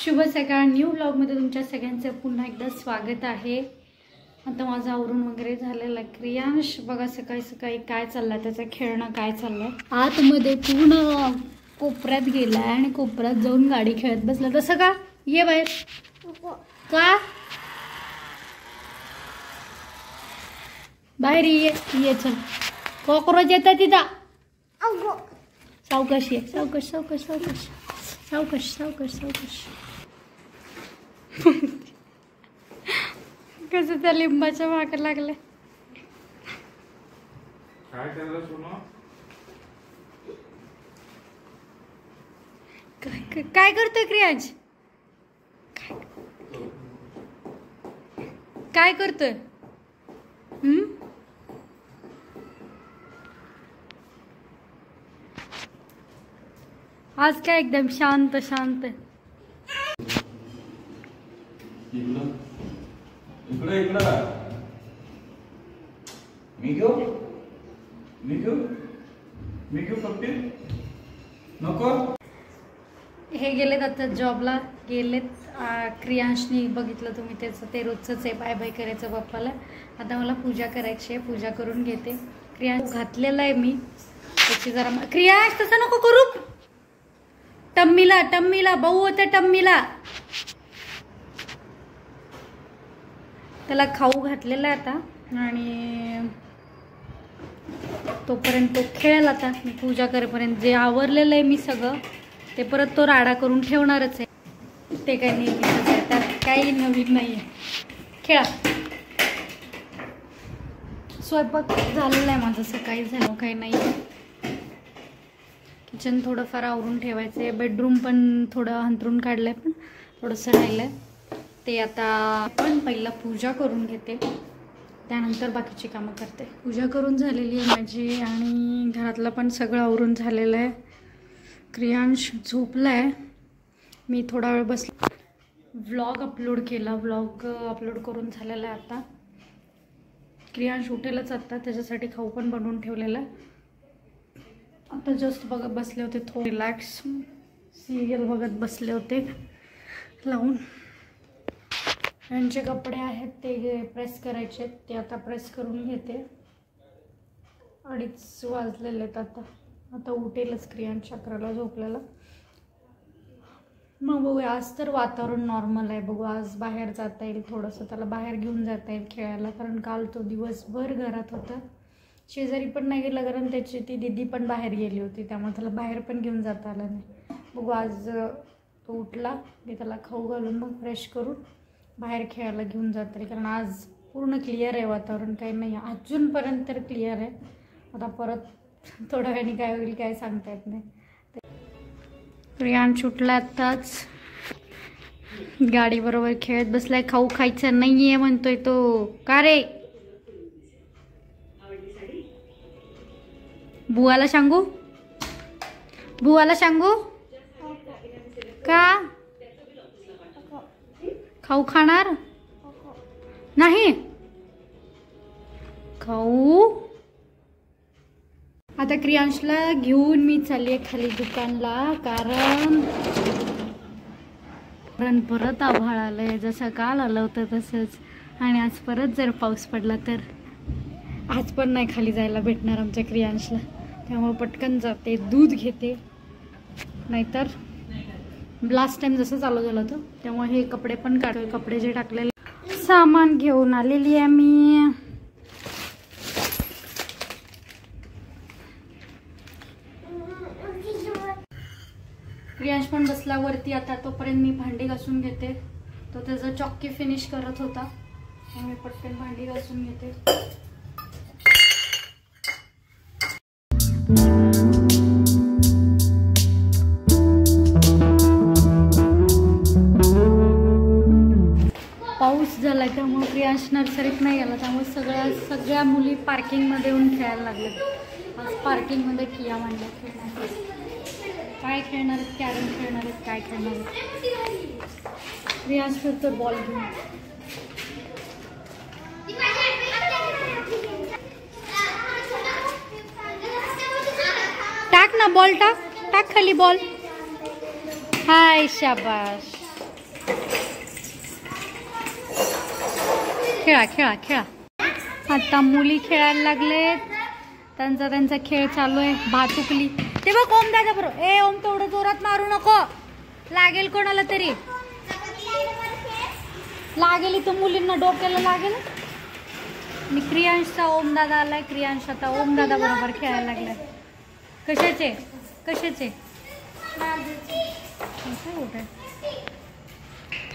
शुभ सकाळ. न्यू व्लॉगमध्ये तुमच्या सगळ्यांचं पुन्हा एकदा स्वागत आहे. आता माझं आवरून वगैरे झालेलं आहे. क्रियांश बघा सकाळी सकाळी काय चाललंय, त्याचं खेळणं काय चाललंय. आतमध्ये पूर्ण कोपऱ्यात गेलाय आणि कोपऱ्यात जाऊन गाडी खेळत बसला. तसं का? ये बाहेर. का बाहेर ये चल. कॉक्रोच येतात तिथं. सावकाश ये. सावकाश सावकाश सावकाश सावकाश सावकाश सावकाश. कसं त्या लिंबाच्या मागे लागले. काय करतोय क्रियांश? काय करतोय? आज काय एकदम शांत शांत. हे गेलेत आता जॉबला गेलेत. क्रियांशनी बघितलं तुम्ही त्याचं, ते रोजचंच आहे बाय बाय करायचं पप्पाला. आता मला पूजा करायची आहे, पूजा करून घेते. क्रियांश घातलेला आहे मी त्याची जरा. क्रियांश तसं नको करू. टम्मीला टम्मीला भाऊ होतं. टम्मीला त्याला खाऊ घातलेला आहे आता आणि तोपर्यंत तो खेळेल. आता मी पूजा करेपर्यंत जे आवरलेलं आहे मी सगळं ते परत तो राडा करून ठेवणारच आहे. ते काही नेहमीच आहे, त्यात काही नवीन नाही आहे. खेळा. स्वयंपाक झालेला आहे माझं, सकाळी झालं काही नाही. किचन थोडंफार आवरून ठेवायचं आहे. बेडरूम पण थोडं अंथरून काढलं आहे, पण थोडंसं राहिलं आहे ते. आता पण पहिला पूजा करून घेते, त्यानंतर बाकीची कामं करते. पूजा करून झालेली आहे माझी आणि घरातलं पण सगळं आवरून झालेलं आहे. क्रियांश झोपला आहे. मी थोडा वेळ बसला, व्लॉग अपलोड केला. व्लॉग अपलोड करून झालेला आहे. आता क्रियांश उठेलच आता, त्याच्यासाठी खाऊ पण बनवून ठेवलेला आहे. आता जस्ट बघत बसले होते, थोडं रिलॅक्स सिरियल बघत बसले होते लावून. यांचे कपडे आहेत ते प्रेस करायचे आहेत, ते आता प्रेस करून घेते. 2:30 वाजलेले आहेत आता. आता उठेलच क्रियांश, 11ला झोपलेला. मग बघूया. आज तर वातावरण नॉर्मल आहे. बघू आज बाहेर जाता येईल, थोडंसं त्याला बाहेर घेऊन जाता येईल खेळायला, कारण काल तो दिवसभर घरात होता. शेजारी पण नाही गेला कारण त्याची ती दीदी पण बाहेर गेली होती, त्यामुळे त्याला बाहेर पण घेऊन जाता आलं नाही. बघू आज तो उठला की त्याला खाऊ घालून मग फ्रेश करून बाहेर खेळायला घेऊन जाता येईल, कारण आज पूर्ण क्लिअर आहे वातावरण. काही नाही अजूनपर्यंत तर क्लिअर आहे. आता परत थोड्या वेळाने काय होईल काय सांगता येत नाही. क्रियांश उठला आत्ताच, गाडीबरोबर खेळत बसलाय. खाऊ खायचं नाही आहे म्हणतोय तो. का रे? बुवाला सांगू? बुवाला सांगू का? खाऊ खाणार नाही? खाऊ. आता क्रियांशला घेऊन मी चालले खाली दुकानला, कारण परत आभाळ आलंय. जसं काल आलं होतं तसंच, आणि आज परत जर पाऊस पडला तर आज पण नाही खाली जायला भेटणार आमच्या क्रियांशला. त्यामुळे पटकन जाते, दूध घेते. नाहीतर लास्ट टाइम जसं चालू झालं होतं त्यामुळे हे कपडे पण काढतोय. कपडे जे टाकलेले सामान घेऊन आलेली आहे मी. क्रियांश पण बसला वरती आता. तोपर्यंत मी भांडी घासून घेते. तो त्याचं चॉकी फिनिश करत होता, मी पटकन भांडी घासून घेते. पाऊस झाला त्यामुळे क्रियांश नर्सरीत नाही गेला, त्यामुळे सगळ्या मुली पार्किंगमध्ये येऊन खेळायला लागल्या. आज पार्किंगमध्ये किया मांडल्या खेळणार. काय खेळणार आहेत? कॅरम खेळणार आहेत? काय खेळणार आहेत? क्रियांश फिरतो बॉल घेऊन. टाक ना बॉल, टाक टाक खाली बॉल. हाय शाबाश. खेळा खेळा खेळा. आता मुली खेळायला लागलेत. त्यांचा खेळ चालू आहे. भातुकली ते बघ. ओम दादा बरोबर. ए ओम तेवढं जोरात मारू नको, लागेल कोणाला तरी. लागेल इथं मुलींना डोक्याला लागेल. आणि क्रियांशचा ओम दादा आलाय. क्रियांश आता ओम दादा बरोबर खेळायला लागलाय. कशाचे कशाचे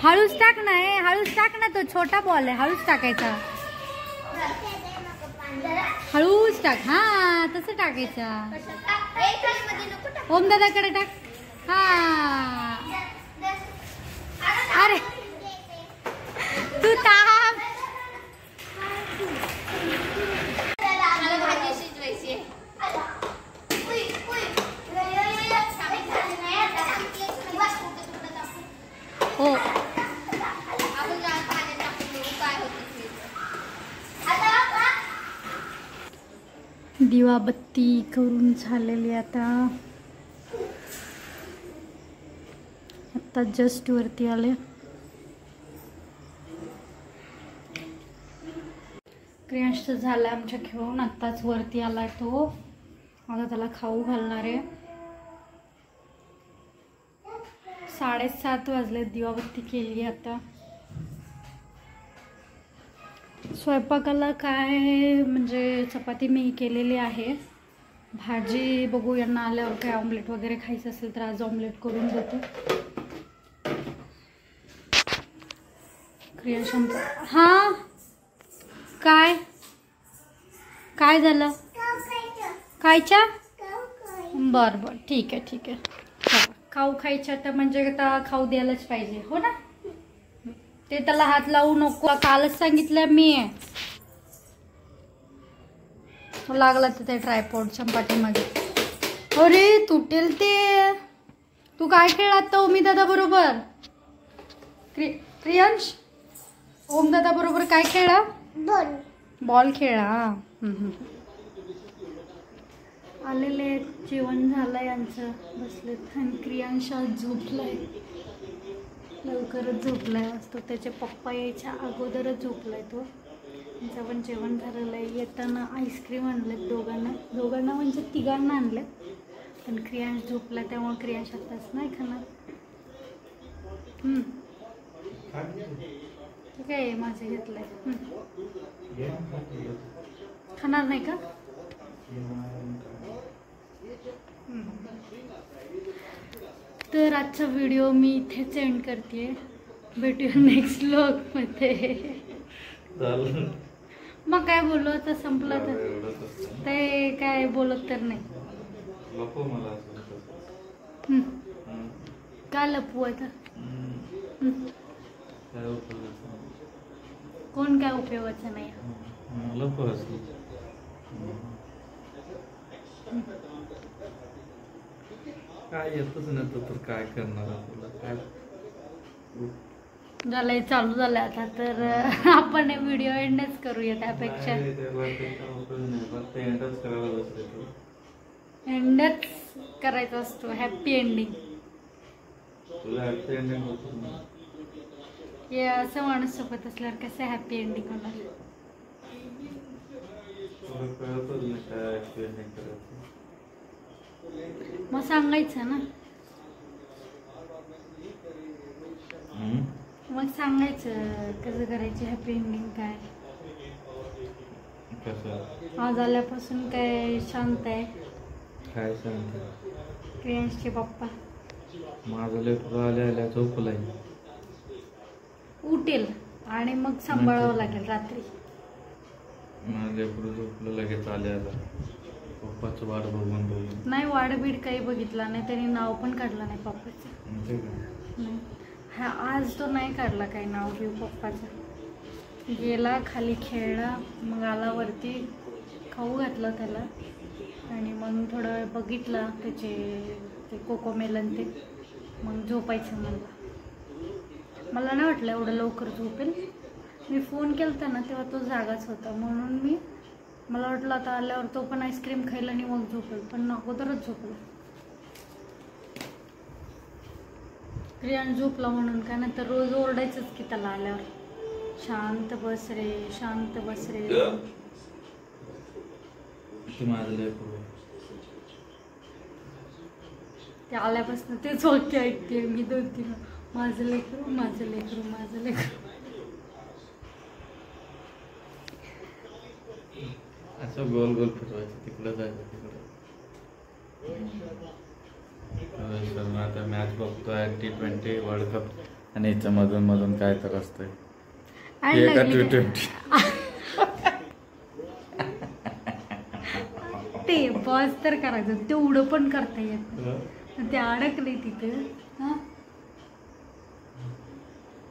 हळूच टाक ना. हळूच टाक ना, तो छोटा बॉल आहे, हळूच टाकायचा. हळूच टाक. हा तसं टाकायचा. ओम दादाकडे टाक. हा अरे तू ताप. हो दिवाबत्ती करून झालेली. आता जस्ट वरती आले. क्रियांश झाला आमच्या खेळून, आत्ताच वरती आलाय तो. आता त्याला खाऊ घालणार आहे. 7:30 वाजले. दिवाबत्ती केली. आता स्वयंपाकाला काय म्हणजे चपाती मी केलेली आहे. भाजी बघू यांना आल्यावर काय ऑमलेट वगैरे खायचं असेल तर आज ऑमलेट करून देते. क्रिएशन. हा काय काय झालं? खायच्या? बरं बरं ठीक आहे ठीक आहे. खाऊ खायच्या तर म्हणजे आता खाऊ द्यायलाच पाहिजे हो ना. ते त्याला हात लावू नको, कालच सांगितलं मी. लागला तर ते ट्रायपॉडच्या पाठीमागे. अरे तुटेल ते. तू काय खेळ आता ओमी दादा बरोबर? क्रियांश ओम दादा बरोबर काय खेळा? बॉल खेळा. आलेले जेवण झालंय यांचं, बसलेत. आणि क्रियांश झोपलाय, लवकरच झोपलाय. असतो त्याचे पप्पा यायच्या अगोदरच झोपलाय तो. त्यांचं पण जेवण झालेलं आहे. येताना आईस्क्रीम आणलेत दोघांना म्हणजे तिघांना आणले. पण क्रियांश झोपला त्यामुळे क्रियांश आताच नाही खाणार. ठीक आहे माझं घेतलंय. खाणार नाही का? तर आजचा व्हिडिओ मी इथेच एंड करते. भेटूया नेक्स्ट व्लॉगमध्ये. मग काय बोलू आता, संपलं तर ते काय बोलत तर नाही. काय लपवू आता? कोण काय उपयोगाचं नाही. काय येतच नाही तर काय करणार आपल्याला. काय झालंय चालू झालं आता. तर आपण व्हिडिओ एंडच करूया. त्यापेक्षा एंडच करायचा असतो. Happy ending. हे असं माणूस सोबत असल्यावर कसं हॅपी एंडिंग होणार? मग सांगायचं ना. मग सांगायचं कसं करायचं हॅपी एंडिंग. काय आज आल्यापासून काय शांत आहे? काय सांगते क्रियांशचे पप्पा? माझं लेकरू आल्या झोपलाय. उठेल आणि मग सांभाळावं लागेल रात्री. माझं लेकरू झोपलं लगेच आल्या पप्पाचं वाट बघून नाही. वाडबीड काही बघितला नाही. त्यांनी नाव पण काढलं नाही पप्पाचं. नाही हा आज तो नाही काढला काही नाव घेऊ पप्पाचं. गेला खाली खेळला, मग आला वरती, खाऊ घातलं त्याला आणि मग थोडं वेळ बघितलं त्याचे कोकोमेलन ते. मग झोपायचं मला नाही वाटलं एवढं लवकर झोपेल. मी फोन केला ना तेव्हा तो जागाच होता, म्हणून मला वाटलं आता आल्यावर तो पण आईस्क्रीम खायला आणि मग झोपेल, पण अगोदरच झोपला. क्रियान झोपला म्हणून काय नाही तर रोज ओरडायचंच की त्याला आल्यावर. शांत बस रे, शांत बस रे. ते माझं लेकरू. ते आल्यापासून तेच वाक्य ऐकते मी 2-3. माझं लेकरू, माझं लेकरू, माझं लेकरू. असं गोल गोल फिरवायचं, तिकडं जायचं तिकडं. सर मी आता मॅच बघतोय T20 वर्ल्ड कप आणि याच्या मधून मधून काय तर असतंय. एका T20 ते बॉस तर करायचं, तेवढं पण करता येत. ते अडकले तिथे.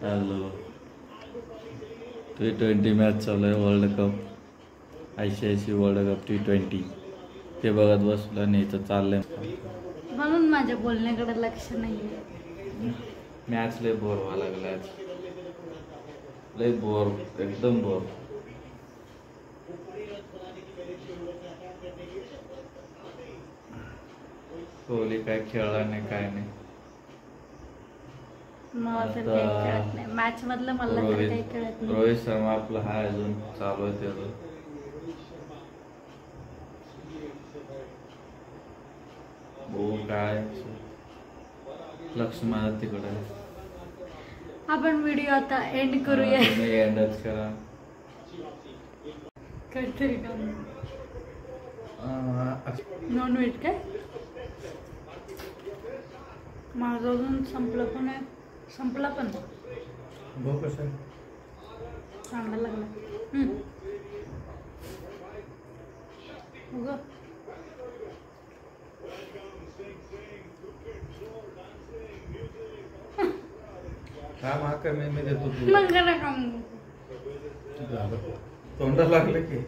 हॅलो, T20 मॅच चालू आहे. World cup, ICIC world cup T20 ते बघत बसलं आणि इथं चाललंय. म्हणून माझ्या बोलण्याकडे लक्ष नाहीये. मॅच लय बोर व्हायला लागलाय, लय बोर, एकदम बोर. कोहली काय खेळला नाही, काय नाही. मला तर काही कळत नाही मॅच मधलं, मला तर काही कळत नाही. रोहित शर्मा आपलं हाय अजून चालू आहे त्याचं. हो काय लक्ष माझं तिकडे. आपण व्हिडिओ आता एंड करूया. एंडच करा काहीतरी काम. नॉन व्हेज काय माझं अजून संपलं पण आहे. संपला पण बघ कसं चांगला लागला. काम हा कमी मी देतो तू. मग करा काम. तोंडा लागलं की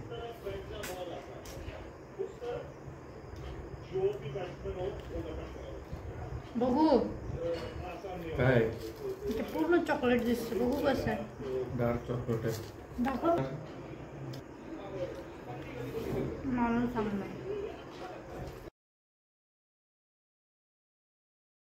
बघू काय ते पूर्ण चॉकलेट दिसते. बघू कसं आहे. डार्क चॉकलेट आहे. दाखव. मला चांगलं आहे.